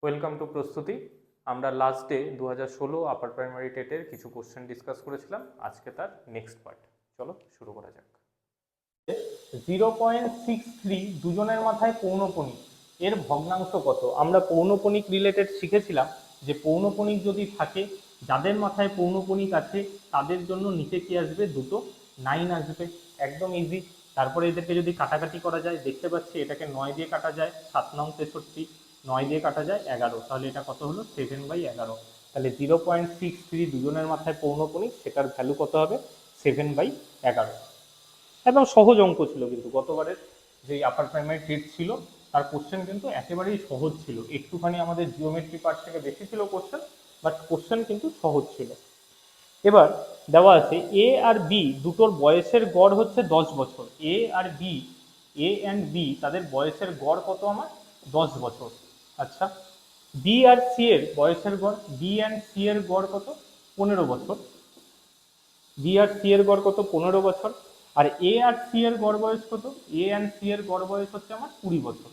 Welcome to প্রস্তুতি। আমরা last day 2016 upper primary টেটের কিছু কোশ্চেন ডিসকাস করেছিলাম। আজকে তার নেক্সট পার্ট। চলো শুরু করা যাক। 0.63 দুজনের মাথায় পৌনঃপুনিক এর ভগ্নাংশ কত? আমরা পৌনঃপুনিক রিলেটেড শিখেছিলাম যে পৌনঃপুনিক যদি থাকে, যাদের মাথায় পৌনঃপুনিক আছে তাদের জন্য নিচে কি আসবে? দুটো 9 আসবে, একদম ইজি। তারপরে এদেরকে যদি কাটাকাটি করা যায়, দেখতে পাচ্ছি এটাকে 9 দিয়ে কাটা যায় 7×9 = 63, 9 দিয়ে কাটা যায় 11, তাহলে এটা কত হলো? 7/11। তাহলে 0.63 দুজনের মাথায় পৌনঃপুনিক, সেটার ভ্যালু কত হবে? 7/11। একদম সহজ অঙ্ক ছিল, কিন্তু গতবারের যে আপার প্রাইমারি টেট ছিল তার কোশ্চেন কিন্তু একেবারেই সহজ ছিল। একটুখানি আমাদের জিওমেট্রি পার্ট থেকে বেশি ছিল কোশ্চেন, বাট কোশ্চেন কিন্তু সহজ ছিল। এবার দেওয়া আছে এ আর বি দুটোর বয়সের গড় হচ্ছে 10 বছর। এ আর বি, এ অ্যান্ড বি, তাদের বয়সের গড় কত? আমার 10 বছর। আচ্ছা, বি আর সি এর বয়সের গড়, বি অ্যান্ড সি এর গড় কত? 15 বছর। বি আর সি এর গড় কত? 15 বছর। আর এ আর সি এর গড় বয়স কত? এ অ্যান্ড সি এর গড় বয়স হচ্ছে আমার 20 বছর।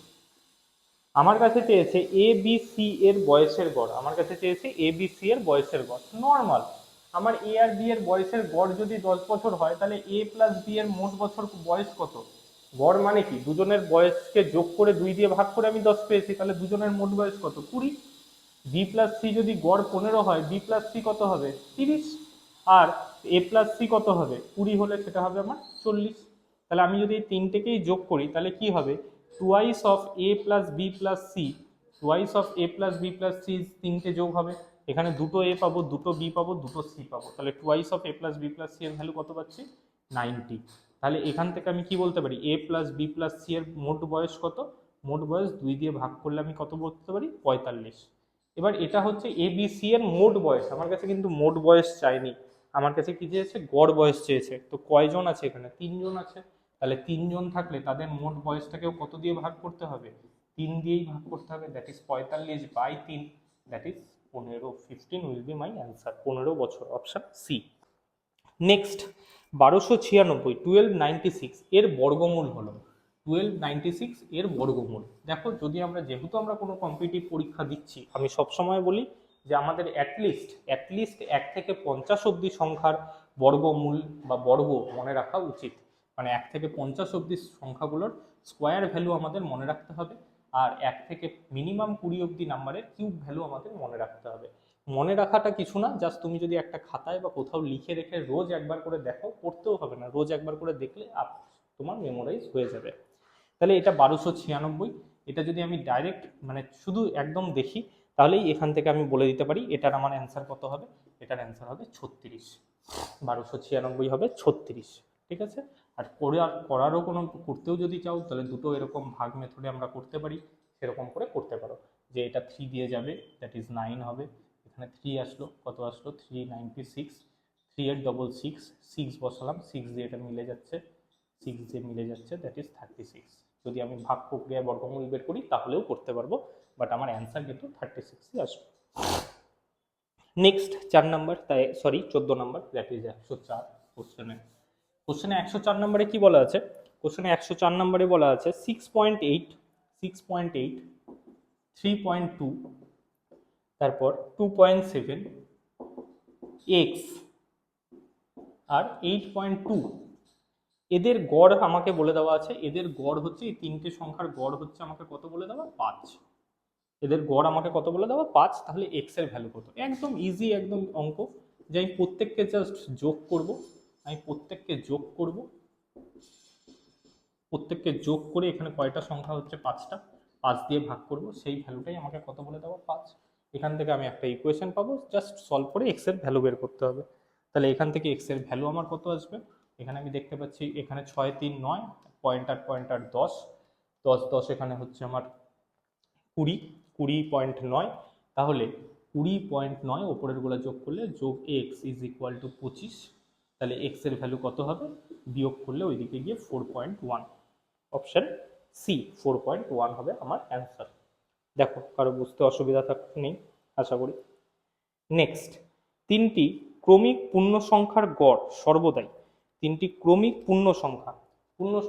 আমার কাছে চেয়েছে এ বি সি এর বয়সের গড়, আমার কাছে চেয়েছে এ বি সি এর বয়সের গড়। নর্মাল, আমার এ আর বি এর বয়সের গড় যদি 10 বছর হয়, তাহলে এ প্লাস বি এর মোট বছর বয়স কত? গড় মানে কি? দুজনের বয়সকে যোগ করে 2 দিয়ে ভাগ করে আমি 10 পেয়েছি, তাহলে দুজনের মোট বয়স কত? 20। বি প্লাস সি যদি গড় 15 হয়, বি প্লাস সি কত হবে? 30। আর এ প্লাস সি কত হবে? 20 হলে সেটা হবে আমার 40। তাহলে আমি যদি এই তিনটেকেই যোগ করি, তাহলে কি হবে? Twice of A plus B plus C, twice of A plus B plus C, তিনটে যোগ হবে। এখানে দুটো এ পাবো, দুটো বি পাবো, দুটো সি পাবো, তাহলে twice of A plus B plus C এর ভ্যালু কত পাচ্ছি? 90। তাহলে এখান থেকে আমি কি বলতে পারি? এ প্লাস বি প্লাস সি এর মোট বয়স কত? মোট বয়স 2 দিয়ে ভাগ করলে আমি কত বলতে পারি? 45। এবার এটা হচ্ছে এ বি সি এর মোট বয়স, আমার কাছে কিন্তু মোট বয়স চাইনি, আমার কাছে কি চেয়েছে? গড় বয়স চেয়েছে। তো কয়জন আছে এখানে? 3জন আছে। তাহলে 3জন থাকলে তাদের মোট বয়সটাকেও কত দিয়ে ভাগ করতে হবে? 3 দিয়েই ভাগ করতে হবে, that is 45/3, that is 15। 15 will be my answer, 15 বছর, অপশন সি। নেক্সট 1296, 1296 এর বর্গমূল হলো 1296 এর বর্গমূল। দেখো, যদি আমরা যেহেতু আমরা কোনো কম্পিটিটিভ পরীক্ষা দিচ্ছি, আমি সবসময় বলি যে আমাদের অ্যাটলিস্ট 1 থেকে 50 অব্দি সংখ্যার বর্গমূল বা বর্গ মনে রাখা উচিত। মানে 1 থেকে 50 অব্দি সংখ্যাগুলোর স্কোয়ার ভ্যালু আমাদের মনে রাখতে হবে, আর 1 থেকে মিনিমাম 20 অব্দি নাম্বারের কিউব ভ্যালু আমাদের মনে রাখতে হবে। মনে রাখাটা কিছু না, জাস্ট তুমি যদি একটা খাতায় বা কোথাও লিখে রেখে রোজ একবার করে দেখো, পড়তেও হবে না, রোজ একবার করে দেখলে তোমার মেমোরাইজ হয়ে যাবে। তাহলে এটা 1296। এটা যদি আমি ডাইরেক্ট মানে শুধু একদম দেখি, তাহলেই এখান থেকে আমি বলে দিতে পারি এটার আমার অ্যান্সার কত হবে। এটার অ্যান্সার হবে 36। 1296 হবে 36। ঠিক আছে। আর করারও কোনো করতেও যদি চাও, তাহলে দুটো এরকম ভাগ মেথডে আমরা করতে পারি, সেরকম করে করতে পারো। যে এটা 3 দিয়ে যাবে, দ্যাট ইজ 9 হবে। এখানে 3 আসলো, কত আসলো? 396। 3 এর ডবল 6, 6 বসালাম, 6 দিয়ে এটা মিলে যাচ্ছে, 6 দিয়ে মিলে যাচ্ছে, দ্যাট ইজ 36। যদি আমি ভাগ প্রক্রিয়ায় বর্গমূল বের করি তাহলেও করতে পারবো, বাট আমার অ্যান্সার কিন্তু 36ই আসবে। নেক্সট 4 নাম্বার, তাই সরি 14 নাম্বার, দ্যাট ইজ 104। কোশ্চেনে 104 নম্বরে কি বলা আছে? কোশ্চেনে 104 নম্বরে বলা আছে 6.8, 3.2, তারপর 2.7, x আর 8.2, এদের গড় আমাকে বলে দেওয়া আছে। এদের গড় হচ্ছে, এই তিনটে সংখ্যার গড় হচ্ছে আমাকে কত বলে দেওয়া? 5। এদের গড় আমাকে কত বলে দেওয়া? 5। তাহলে এক্স এর ভ্যালু কত? একদম ইজি, একদম অঙ্ক, যে আমি প্রত্যেককে জাস্ট যোগ করব। প্রত্যেককে যোগ করে এখানে কয়টা সংখ্যা হচ্ছে? 5টা। 5 দিয়ে ভাগ করব, সেই ভ্যালুটাই আমাকে কত বলে দেওয়া? 5। এখান থেকে আমি একটা ইকুয়েশন পাবো, জাস্ট সলভ করে এক্স এর ভ্যালু বের করতে হবে। তাহলে এখান থেকে এক্স এর ভ্যালু আমার কত আসবে? এখানে আমি দেখতে পাচ্ছি এখানে 6 3 9, পয়েন্টার 10, 10 10, এখানে হচ্ছে আমার 20, 20.9। তাহলে 20.9 ওপরের গুলো যোগ করলে যোগ এক্স ইজ ইকুয়াল টু 25। তাহলে এক্স এর ভ্যালু কত হবে? বিয়োগ করলে ওইদিকে গিয়ে 4.1, অপশন সি 4.1 হবে আমার অ্যান্সার। দেখো, কারো বুঝতে অসুবিধা নেই আশা করি। নেক্সট, 3টি ক্রমিক পূর্ণ সংখ্যার গড় সর্বদাই, 3টি ক্রমিক পূর্ণ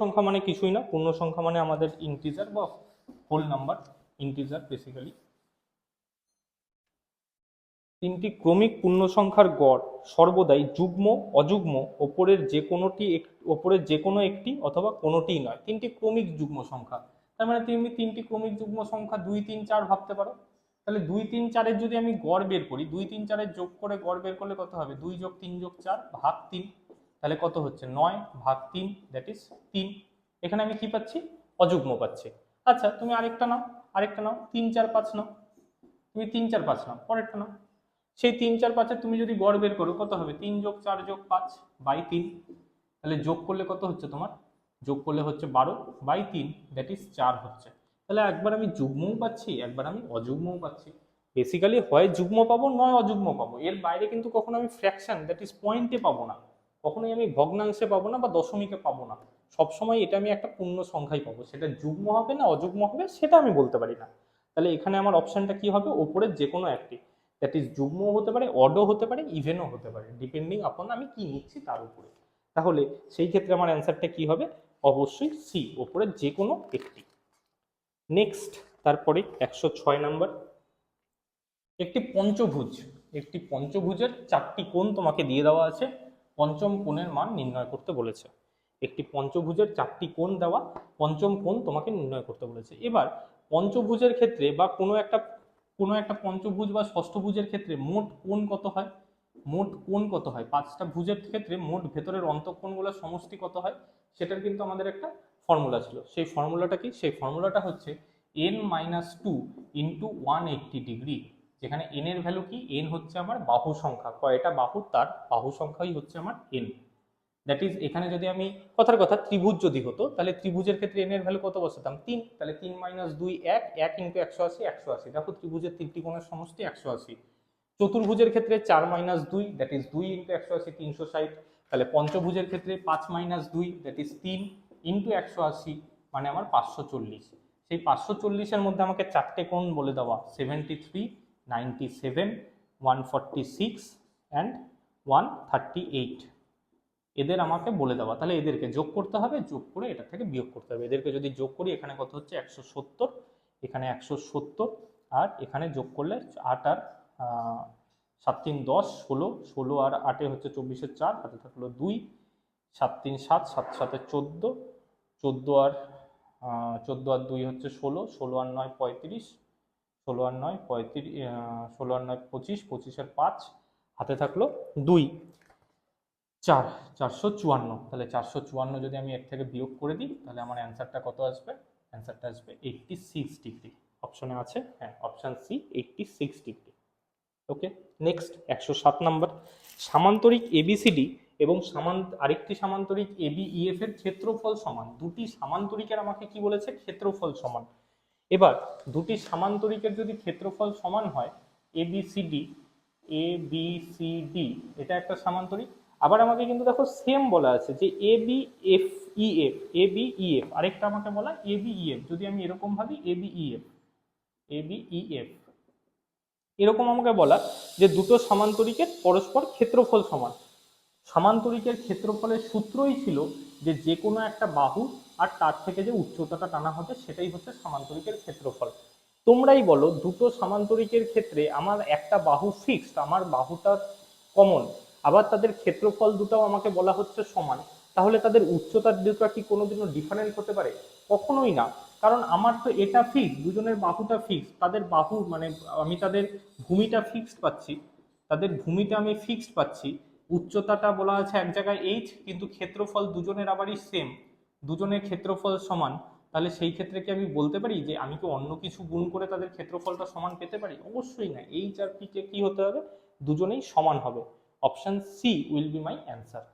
সংখ্যা মানে কিছুই না, পূর্ণ সংখ্যা মানে আমাদের ইন্টিজার বা হোল নাম্বার, ইন্টিজার বেসিক্যালি। তিনটি ক্রমিক পূর্ণ সংখ্যার গড় সর্বদাই যুগ্ম অযুগ্ম ওপরের যে কোনো একটি অথবা কোনোটিই নয়। তিনটি ক্রমিক যুগ্ম সংখ্যা, তার মানে তুমি তিনটি ক্রমিক যুগ্ম সংখ্যা 2 3 4 ভাবতে পারো। তাহলে 2 3 4-এর যদি আমি গড় বের করি, 2 3 4-এর যোগ করে গড় বের করলে কত হবে? 2 + 3 + 4 ভাগ 3। তাহলে কত হচ্ছে? 9 ভাগ 3, দ্যাট ইজ 3। এখানে আমি কি পাচ্ছি? অযুগ্ম পাচ্ছি। আচ্ছা, তুমি আরেকটা নাও, 3 4 5 নাও। তুমি 3 4 5 নাও, পরেরটা নাও। সেই 3 4 5-এর তুমি যদি গড় বের করো কত হবে? 3 + 4 + 5 বাই 3। তাহলে যোগ করলে কত হচ্ছে তোমার? যোগ করলে হচ্ছে 12 বাই 3, দ্যাট ইজ 4 হচ্ছে। তাহলে একবার আমি যুগ্মও পাচ্ছি, একবার আমি অযুগ্মও পাচ্ছি। বেসিক্যালি হয় যুগ্ম পাবো, নয় অযুগ্ম পাবো। এর বাইরে কিন্তু কখনো আমি ফ্র্যাকশন, দ্যাট ইজ পয়েন্টে পাবো না, কখনোই আমি ভগ্নাংশে পাবো না বা দশমিকে পাবো না। সবসময় এটা আমি একটা পূর্ণ সংখ্যাই পাবো। সেটা যুগ্ম হবে না অযুগ্ম হবে সেটা আমি বলতে পারি না। তাহলে এখানে আমার অপশনটা কি হবে? ওপরের যে কোনো একটি, দ্যাট ইজ যুগ্মও হতে পারে, অডও হতে পারে, ইভেনও হতে পারে, ডিপেন্ডিং আপন আমি কি নিচ্ছি তার উপরে। তাহলে সেই ক্ষেত্রে আমার অ্যান্সারটা কি হবে? অবশ্যই সি, ওপরের যে কোনো একটি। নেক্সট, তারপরে 106 নাম্বার। একটি পঞ্চভুজের 4টি কোণ তোমাকে দিয়ে দেওয়া আছে, পঞ্চম কোণের মান নির্ণয় করতে বলেছে। একটি পঞ্চভুজের 4টি কোণ দেওয়া, পঞ্চম কোণ তোমাকে নির্ণয় করতে বলেছে। এবার পঞ্চভুজের ক্ষেত্রে বা কোনো একটা পঞ্চভুজ বা ষষ্ঠভুজের ক্ষেত্রে মোট কোণ কত হয়? মোট কোণ কত হয়? 5টা ভুজের ক্ষেত্রে মোট ভেতরের অন্তঃকোণগুলোর সমষ্টি কত হয়? সেটার কিন্তু আমাদের একটা ফর্মুলা ছিল। সেই ফর্মুলাটা কি? সেই ফর্মুলাটা হচ্ছে n-2 × 180 ডিগ্রি, যেখানে n এর ভ্যালু কি? n হচ্ছে আমার বাহু সংখ্যা, কয়টা বাহু তার বাহু সংখ্যাই হচ্ছে আমার n। দ্যাট ইজ এখানে যদি আমি কথার কথা ত্রিভুজ যদি হতো, তাহলে ত্রিভুজের ক্ষেত্রে n এর ভ্যালু কত বসাতাম? 3। তাহলে 3 - 2 1, 1 × 180 180। দেখো ত্রিভুজের তিনটি কোণের সমষ্টি 180। চতুর্ভুজের ক্ষেত্রে 4 - 2, দ্যাট ইজ 2 × 180 360। তাহলে পঞ্চভুজের ক্ষেত্রে 5 - 2, দ্যাট ইজ 3 × 180, মানে আমার 540। সেই 540-এর মধ্যে আমাকে 4টে কোণ বলে দেওয়া, 73, 97, 146 অ্যান্ড 138। এদের আমাকে বলে দেওয়া। তাহলে এদেরকে যোগ করতে হবে, যোগ করে এটা থেকে বিয়োগ করতে হবে। এদেরকে যদি যোগ করি, এখানে কত হচ্ছে? 170, এখানে 170, আর এখানে যোগ করলে 8 আর 7 3 10, 16, 16 আর 8 হচ্ছে 24-এর 4, হাতে থাকলো 2, 7 3 7, 7 7 14, 14 আর 2 হচ্ছে 16, 16 আর 9 35, 16 আর 9 35, 16 আর 9 25, 25 আর 5, হাতে থাকলো 2, 4, 454। তাহলে 454 যদি আমি এর থেকে বিয়োগ করে দিই, তাহলে আমার অ্যান্সারটা কত আসবে? অ্যান্সারটা আসবে 86 ডিগ্রি। অপশনে আছে, হ্যাঁ, অপশন সি 86 ডিগ্রি। ওকে, নেক্সট 107 নাম্বার। সামান্তরিক এবিসিডি এবং আরেকটি সামান্তরিক এবিইএফ এর ক্ষেত্রফল সমান। দুটি সামান্তরিকের আমাকে কি বলেছে? ক্ষেত্রফল সমান। এবার দুটি সামান্তরিকের যদি ক্ষেত্রফল সমান হয়, এবিসিডি এটা একটা সামান্তরিক। আবার আমাকে কিন্তু দেখো সেম বলা আছে যে এবিইএফ, আরেকটা আমাকে বলা এবিইএফ। যদি আমি এরকম ভাবি এবিইএফ এরকম আমাকে বলা যে দুটো সামান্তরিকের পরস্পর ক্ষেত্রফল সমান। সামান্তরিকের ক্ষেত্রফলের সূত্রই ছিল যে কোনো একটা বাহু আর তার থেকে যে উচ্চতাটা টানা হবে সেটাই হচ্ছে সামান্তরিকের ক্ষেত্রফল। তোমরাই বলো, দুটো সামান্তরিকের ক্ষেত্রে আমার একটা বাহু ফিক্সড, আমার বাহুটা কমন, আবার তাদের ক্ষেত্রফল দুটাও আমাকে বলা হচ্ছে সমান, তাহলে তাদের উচ্চতার দুটো কি কোনোদিনও ডিফারেন্ট হতে পারে? কখনোই না। কারণ আমার তো এটা ফিক্সড, দুজনের বাহুটা ফিক্সড, তাদের বাহু মানে আমি তাদের ভূমিটা ফিক্সড পাচ্ছি, তাদের ভূমিটা আমি ফিক্সড পাচ্ছি। উচ্চতাটা বলা আছে এক জায়গায় h, কিন্তু ক্ষেত্রফল দুজনের আবারই সেম, দুজনের ক্ষেত্রফল সমান। তাহলে সেই ক্ষেত্রে কি আমি বলতে পারি যে আমি কি অন্য কিছু গুণ করে তাদের ক্ষেত্রফলটা সমান পেতে পারি? অবশ্যই না। h আর p কে কি হতে হবে? দুজনেই সমান হবে। Option C will be my answer.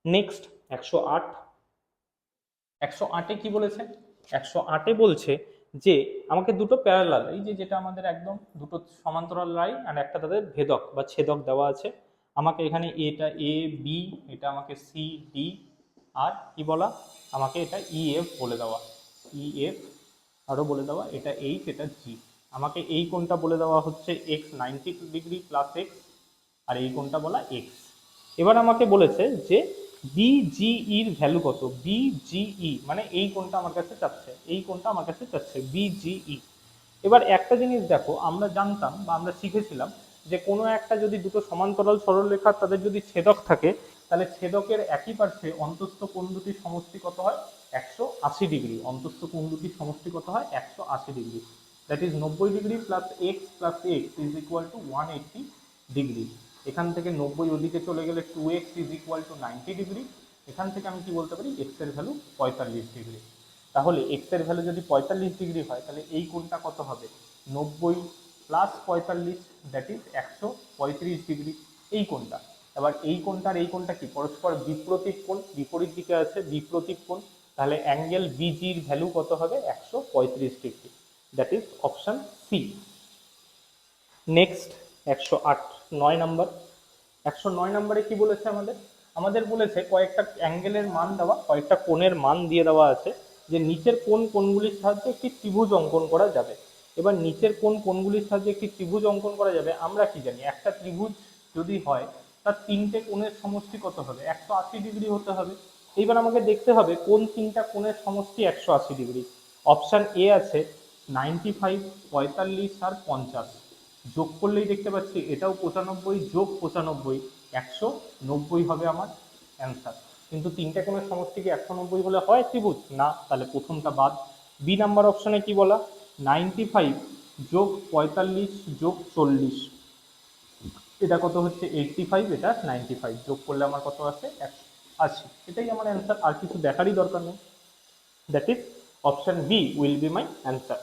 Next 108-এ কি বলেছে? 108-এ বলছে যে আমাকে দুটো প্যারালাল, এই যে যেটা আমাদের একদম দুটো সমান্তরাল লাইন আর একটা তাদের ভেদক বা ছেদক দেওয়া আছে, আমাকে এখানে এটা এ বি, এটা আমাকে সি ডি, আর কি বলা? আমাকে এটা ইএফ বলে দেওয়া, ইএফ আরও বলে দেওয়া, এটা এইচ, এটা জি। আমাকে এই কোণটা বলে দেওয়া হচ্ছে এক্স 90 ডিগ্রি প্লাস এক্স, আর এই কোণটা বলা এক্স। এবার আমাকে বলেছে যে বিজিইর ভ্যালু কত? বিজিই মানে এই কোণটা আমার কাছে চাচ্ছে, এই কোণটা আমার কাছে চাচ্ছে বিজিই। এবার একটা জিনিস দেখো, আমরা জানতাম বা আমরা শিখেছিলাম যে কোনো একটা যদি দুটো সমান্তরাল সরলরেখা তাদের যদি ছেদক থাকে, তাহলে ছেদকের একই পার্শ্বে অন্তস্থ কোণ দুটির সমষ্টি কত হয়? 180 ডিগ্রি। অন্তস্থ কোণ দুটির সমষ্টি কত হয়? 180 degree. That is 90 degree plus x is equal to 180 degree. এখান থেকে 90 ওদিকে চলে গেলে 2x is equal to 90 degree. এখান থেকে আমি কি বলতে পারি? এক্স এর ভ্যালু 45 ডিগ্রি। তাহলে এক্স এর ভ্যালু যদি 45 ডিগ্রি হয়, তাহলে এই কোণটা কত হবে? 90 প্লাস 45, দ্যাট ইজ 135 ডিগ্রি, এই কোণটা। এবার এই কোণটা আর এই কোণটা কি পরস্পর বিপ্রতীক কোণ, বিপরীত দিকে আছে বিপ্রতীক কোণ। তাহলে অ্যাঙ্গেল বিজির ভ্যালু কত হবে? 135 degree. That is option C. Next 9 number. 109 নম্বরে কি বলেছে আমাদের বলেছে কয়েকটা অ্যাঙ্গেলের মান দেওয়া, কয়েকটা কোণের মান দিয়ে দেওয়া আছে, যে নিচের কোণগুলির সাহায্যে একটি ত্রিভুজ অঙ্কন করা যাবে। এবার নিচের কোণগুলির সাহায্যে একটি ত্রিভুজ অঙ্কন করা যাবে। আমরা কি জানি? একটা ত্রিভুজ যদি হয় তার তিনটে কোণের সমষ্টি কত হবে? 180 ডিগ্রি হতে হবে। এইবার আমাকে দেখতে হবে কোন তিনটা কোণের সমষ্টি 180 ডিগ্রি। অপশান এ আছে 95, 45 আর 50। যোগ করলেই দেখতে পাচ্ছি এটাও 95 যোগ 95, 190 হবে আমার অ্যান্সার। কিন্তু তিনটে কোণের সমষ্টি কি 190 হলে হয় ত্রিভুজ? না, তাহলে প্রথমটা বাদ। বি নাম্বার অপশনে কি বলা? 95 যোগ 45 যোগ 40, এটা কত হচ্ছে? 85, এটা 95, যোগ করলে আমার কত আছে? 180। এটাই আমার অ্যান্সার, আর কিছু দেখারই দরকার নেই। That is option B will be my answer.